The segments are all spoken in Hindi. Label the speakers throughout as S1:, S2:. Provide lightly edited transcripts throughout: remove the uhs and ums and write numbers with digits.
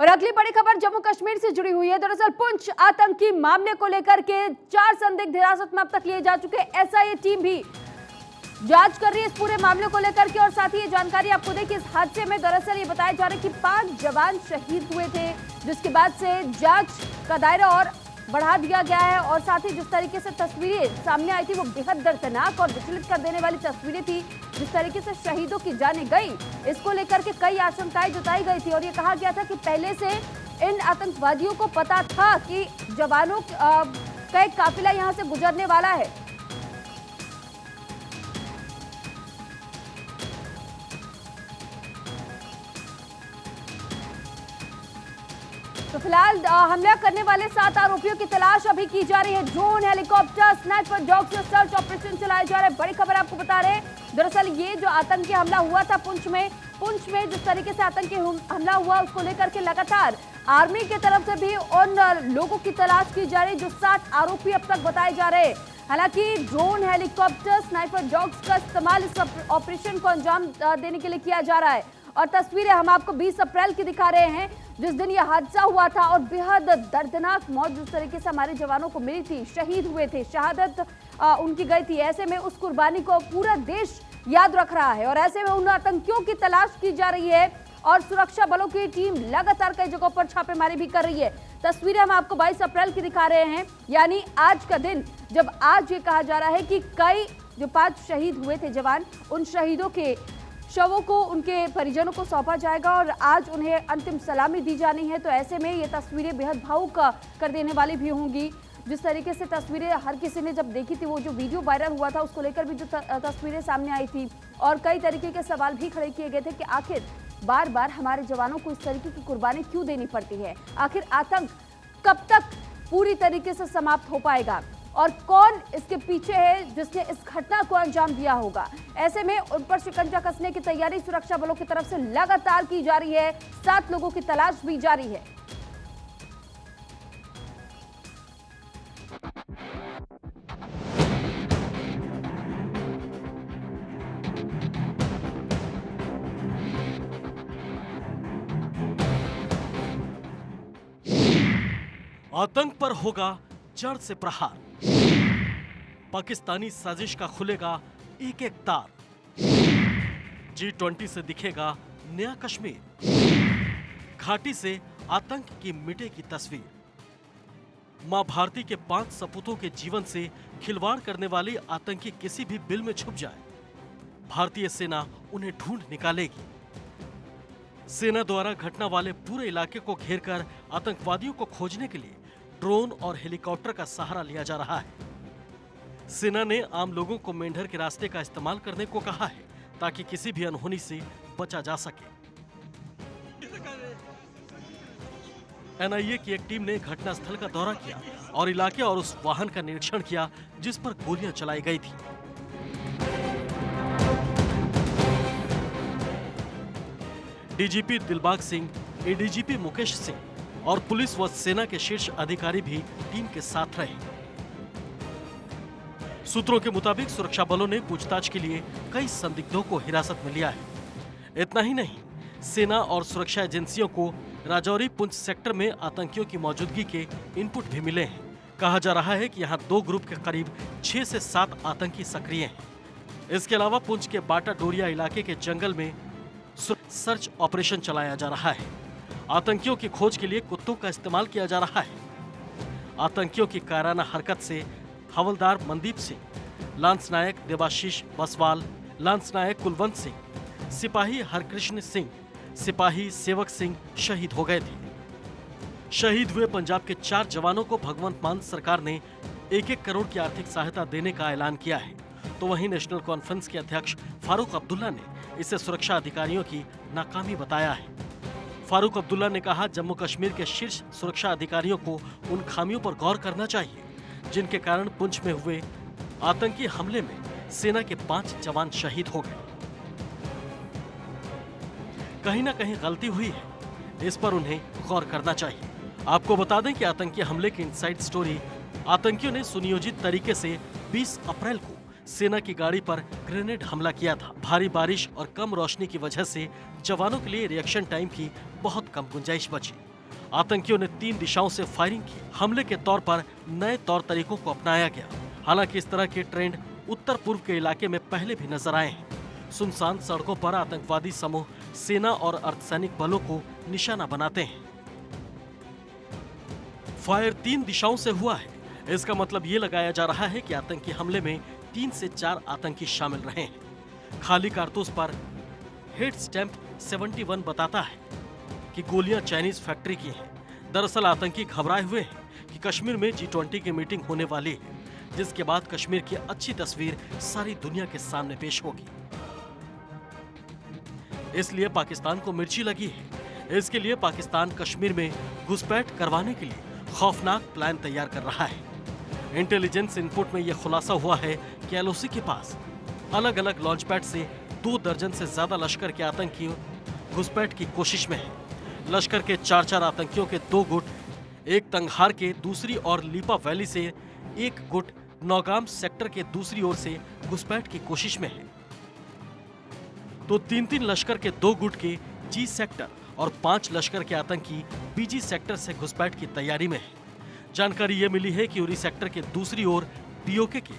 S1: और अगली बड़ी खबर जम्मू कश्मीर से जुड़ी हुई है। दरअसल पुंछ आतंकी मामले को लेकर के 4 संदिग्ध हिरासत में अब तक लिए जा चुके। एसआईए टीम भी जांच कर रही है इस पूरे मामले को लेकर के। और साथ ही ये जानकारी आपको दें कि इस हादसे में दरअसल ये बताया जा रहा है कि 5 जवान शहीद हुए थे, जिसके बाद से जांच का दायरा और बढ़ा दिया गया है। और साथ ही जिस तरीके से तस्वीरें सामने आई थी वो बेहद दर्दनाक और विचलित कर देने वाली तस्वीरें थी। जिस तरीके से शहीदों की जानें गई, इसको लेकर के कई आशंकाएं जताई गई थी और ये कहा गया था कि पहले से इन आतंकवादियों को पता था कि जवानों का एक काफिला यहां से गुजरने वाला है। तो फिलहाल हमला करने वाले 7 आरोपियों की तलाश अभी की जा रही है। ड्रोन, हेलीकॉप्टर, स्नाइपर डॉग से सर्च ऑपरेशन चलाए जा रहे हैं। बड़ी खबर आपको बता रहे हैं, दरअसल ये जो आतंकी हमला हुआ था पुंछ में जिस तरीके से आतंकी हमला हुआ उसको लेकर के लगातार आर्मी की तरफ से भी उन लोगों की तलाश की जा रही है जो 7 आरोपी अब तक बताए जा रहे हैं। हालांकि ड्रोन, हेलीकॉप्टर, स्नाइपर डॉग्स का इस्तेमाल इस ऑपरेशन को अंजाम देने के लिए किया जा रहा है। और तस्वीरें हम आपको 20 अप्रैल की दिखा रहे हैं, जिस दिन यह हादसा हुआ था और बेहद दर्दनाक मौत जिस तरीके से हमारे जवानों को मिली थी, शहीद हुए थे, शहादत उनकी गई थी। ऐसे में उस कुर्बानी को पूरा देश याद रख रहा है और ऐसे में उन आतंकियों की तलाश की जा रही है और सुरक्षा बलों की टीम लगातार कई जगहों पर छापेमारी भी कर रही है। तस्वीरें हम आपको 22 अप्रैल की दिखा रहे हैं, यानी आज का दिन, जब आज ये कहा जा रहा है कि कई जो 5 शहीद हुए थे जवान, उन शहीदों के शवों को उनके परिजनों को सौंपा जाएगा और आज उन्हें अंतिम सलामी दी जानी है। तो ऐसे में ये तस्वीरें बेहद भावुक कर देने वाली भी होंगी। जिस तरीके से तस्वीरें हर किसी ने जब देखी थी, वो जो वीडियो वायरल हुआ था उसको लेकर भी जो तस्वीरें सामने आई थी और कई तरीके के सवाल भी खड़े किए गए थे कि आखिर बार बार हमारे जवानों को इस तरीके की कुर्बानी क्यों देनी पड़ती है, आखिर आतंक कब तक पूरी तरीके से समाप्त हो पाएगा और कौन इसके पीछे है जिसने इस घटना को अंजाम दिया होगा। ऐसे में उन पर शिकंजा कसने की तैयारी सुरक्षा बलों की तरफ से लगातार की जा रही है। 7 लोगों की तलाश भी जारी है।
S2: आतंक पर होगा जड़ से प्रहार, पाकिस्तानी साजिश का खुलेगा एक एक तार, G20 से दिखेगा नया कश्मीर, घाटी से आतंक की मिटेगी तस्वीर। मां भारती के 5 सपूतों के जीवन से खिलवाड़ करने वाले आतंकी किसी भी बिल में छुप जाए, भारतीय सेना उन्हें ढूंढ निकालेगी। सेना द्वारा घटना वाले पूरे इलाके को घेरकर आतंकवादियों को खोजने के लिए ड्रोन और हेलीकॉप्टर का सहारा लिया जा रहा है। सेना ने आम लोगों को मेंढर के रास्ते का इस्तेमाल करने को कहा है ताकि किसी भी अनहोनी से बचा जा सके। एनआईए की एक टीम ने घटनास्थल का दौरा किया और इलाके और उस वाहन का निरीक्षण किया जिस पर गोलियां चलाई गई थी। डीजीपी दिलबाग सिंह, एडीजीपी मुकेश सिंह और पुलिस व सेना के शीर्ष अधिकारी भी टीम के साथ रहे। सूत्रों के मुताबिक सुरक्षा बलों ने पूछताछ के लिए कई संदिग्धों को हिरासत में लिया है। इतना ही नहीं, सेना और सुरक्षा एजेंसियों को राजौरी पुंछ सेक्टर में आतंकियों की मौजूदगी के इनपुट भी मिले हैं। कहा जा रहा है कि यहाँ 2 ग्रुप के करीब 6 से 7 आतंकी सक्रिय हैं। इसके अलावा पुंछ के बाटा डोरिया इलाके के जंगल में सर्च ऑपरेशन चलाया जा रहा है। आतंकियों की खोज के लिए कुत्तों का इस्तेमाल किया जा रहा है। आतंकियों की कायराना हरकत से हवलदार मनदीप सिंह, लांस नायक देवाशीष बसवाल, लांस नायक कुलवंत सिंह, सिपाही हरकृष्ण सिंह, सिपाही सेवक सिंह शहीद हो गए थे। शहीद हुए पंजाब के 4 जवानों को भगवंत मान सरकार ने 1-1 करोड़ की आर्थिक सहायता देने का ऐलान किया है। तो वहीं नेशनल कॉन्फ्रेंस के अध्यक्ष फारूक अब्दुल्ला ने इसे सुरक्षा अधिकारियों की नाकामी बताया है। फारूक अब्दुल्ला ने कहा, जम्मू कश्मीर के शीर्ष सुरक्षा अधिकारियों को उन खामियों पर गौर करना चाहिए जिनके कारण पुंछ में हुए आतंकी हमले में सेना के 5 जवान शहीद हो गए। कहीं ना कहीं गलती हुई है, इस पर उन्हें गौर करना चाहिए। आपको बता दें कि आतंकी हमले की इनसाइड स्टोरी, आतंकियों ने सुनियोजित तरीके से 20 अप्रैल को सेना की गाड़ी पर ग्रेनेड हमला किया था। भारी बारिश और कम रोशनी की वजह से जवानों के लिए रिएक्शन टाइम की बहुत कम गुंजाइश बची। आतंकियों ने 3 दिशाओं से फायरिंग की। हमले के तौर पर नए तौर तरीकों को अपनाया गया। हालांकि इस तरह के ट्रेंड उत्तर पूर्व के इलाके में पहले भी नजर आए हैं। सुनसान सड़कों पर आतंकवादी समूह सेना और अर्धसैनिक बलों को निशाना बनाते हैं। फायर 3 दिशाओं से हुआ है। इसका मतलब ये लगाया जा रहा है कि आतंकी हमले में 3 से 4 आतंकी शामिल रहे हैं। खाली कारतूस पर हेड स्टैंप 71 बताता है कि गोलियां चाइनीज फैक्ट्री की हैं। दरअसल आतंकी घबराए हुए हैं कि कश्मीर में G20 की मीटिंग होने वाली है, जिसके बाद कश्मीर की अच्छी तस्वीर सारी दुनिया के सामने पेश होगी। इसलिए पाकिस्तान को मिर्ची लगी है। इसके लिए पाकिस्तान कश्मीर में घुसपैठ करवाने के लिए खौफनाक प्लान तैयार कर रहा है। इंटेलिजेंस इनपुट में यह खुलासा हुआ है कि LOC के पास अलग अलग लॉन्च पैड से 2 दर्जन से ज्यादा लश्कर के आतंकी घुसपैठ की कोशिश में है। लश्कर के 4 आतंकियों के 2 गुट, एक तंगहार के दूसरी और लीपा वैली से एक गुट नौगाम सेक्टर के दूसरी ओर से घुसपैठ की कोशिश में है, तो 3 लश्कर के 2 गुट के G सेक्टर और 5 लश्कर के आतंकी BG सेक्टर से घुसपैठ की तैयारी में है। जानकारी ये मिली है कि उरी सेक्टर के दूसरी ओर POK के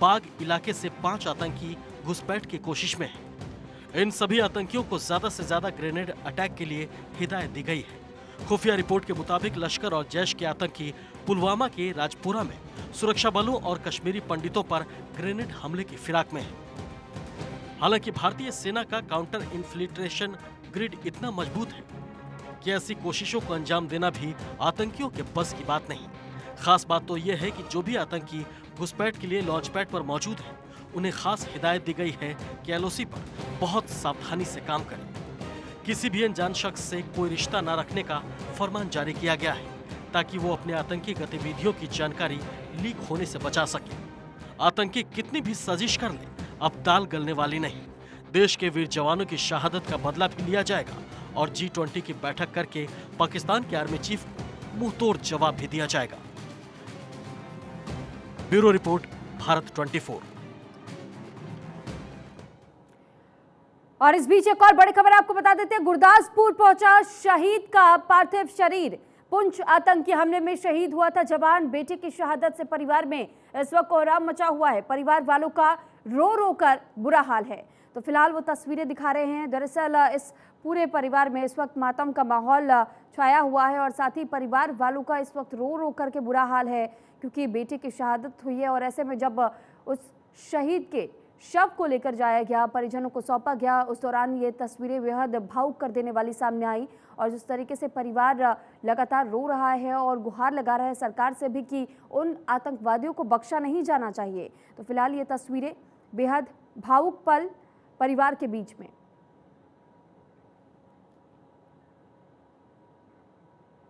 S2: बाग इलाके से 5 आतंकी घुसपैठ की कोशिश में है। इन सभी आतंकियों को ज्यादा से ज्यादा ग्रेनेड अटैक के लिए हिदायत दी गई है। खुफिया रिपोर्ट के मुताबिक लश्कर और जैश के आतंकी पुलवामा के राजपुरा में सुरक्षा बलों और कश्मीरी पंडितों पर ग्रेनेड हमले की फिराक में है। हालांकि भारतीय सेना का काउंटर इन्फिल्ट्रेशन ग्रिड इतना मजबूत है कि ऐसी कोशिशों को अंजाम देना भी आतंकियों के बस की बात नहीं। खास बात तो यह है कि जो भी आतंकी घुसपैठ के लिए लॉन्च पैड पर मौजूद है, उन्हें खास हिदायत दी गई है कि LOC पर बहुत सावधानी से काम करें। किसी भी अनजान शख्स से कोई रिश्ता न रखने का फरमान जारी किया गया है, ताकि वो अपने आतंकी गतिविधियों की जानकारी लीक होने से बचा सके। आतंकी कितनी भी साजिश कर ले, अब दाल गलने वाली नहीं। देश के वीर जवानों की शहादत का बदला भी लिया जाएगा और G20 की बैठक करके पाकिस्तान के आर्मी चीफ को मुंहतोड़ जवाब भी दिया जाएगा। Bureau report, Bharat 24।
S1: और इस बीच एक और बड़ी खबर आपको बता देते हैं। गुरदासपुर पहुंचा शहीद का पार्थिव शरीर। पुंछ आतंकी हमले में शहीद हुआ था जवान। बेटे की शहादत से परिवार में इस वक्त कोहराम मचा हुआ है। परिवार वालों का रो रो कर बुरा हाल है। तो फिलहाल वो तस्वीरें दिखा रहे हैं। दरअसल इस पूरे परिवार में इस वक्त मातम का माहौल छाया हुआ है और साथ ही परिवार वालों का इस वक्त रो रो करके बुरा हाल है, क्योंकि बेटे की शहादत हुई है। और ऐसे में जब उस शहीद के शव को लेकर जाया गया, परिजनों को सौंपा गया, उस दौरान ये तस्वीरें बेहद भावुक कर देने वाली सामने आई। और जिस तरीके से परिवार लगातार रो रहा है और गुहार लगा रहा है सरकार से भी कि उन आतंकवादियों को बख्शा नहीं जाना चाहिए। तो फिलहाल ये तस्वीरें बेहद भावुक पल परिवार के बीच में।